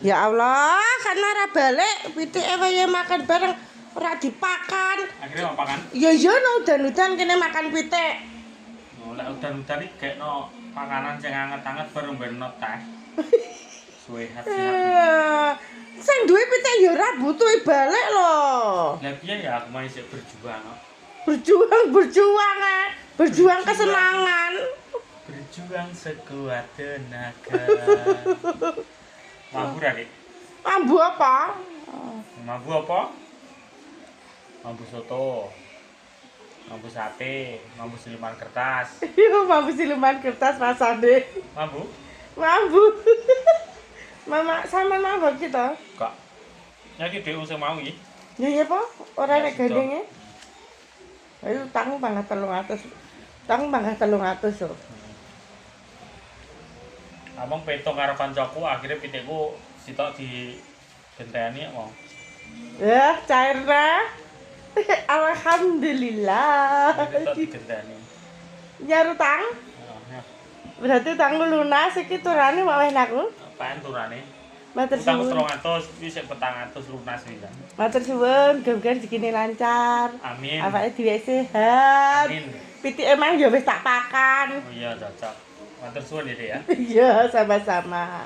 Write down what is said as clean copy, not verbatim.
Ya Allah, kan ora balik, pitike wae makan bareng ora dipakan. Akhirnya mau makan? Ya iya no udan-udan kene makan pitik. Oh, lek udan-udan iki gekno makanan sing anget-anget baru mbeno teh. Suwe hati-hati. Sing duwe pitik ya ora butuh balik lho. Lah piye ya aku mau isih berjuang kok. Berjuang kesenangan. Berjuang sekuat tenaga. Mampu ra, Dik? Mambu apa? Mampu apa? Mampu soto. Mampu sate, mampu siluman kertas. Iya, mambu siluman kertas rasane. Mampu? Mambu. Mama sama mama kita. Kok. Nyaki dhewe sing mau iki. Ya iya po, ora Ya, nek sudah. gandenge. Ayo tanggung banget 300. Tanggung banget 300 lho. Abang peto karo kancaku akhirnya pitikku sitok di genteni kok. Ya, cairna. Alhamdulillah. Sitok di genteni. Nyaru tang. Ya. Berarti tanggu lunas iki turane wae aku. Apaan turane? Matur Utang suwun. 300 wis 400 lunas bisa. Matur suwun, muga-muga rezekine lancar. Amin. Awake dhewe sehat. Amin. Pitik emang ya wis tak pakan. Oh iya cocok. Matur suwun ya, Dek ya. Iya, sama-sama.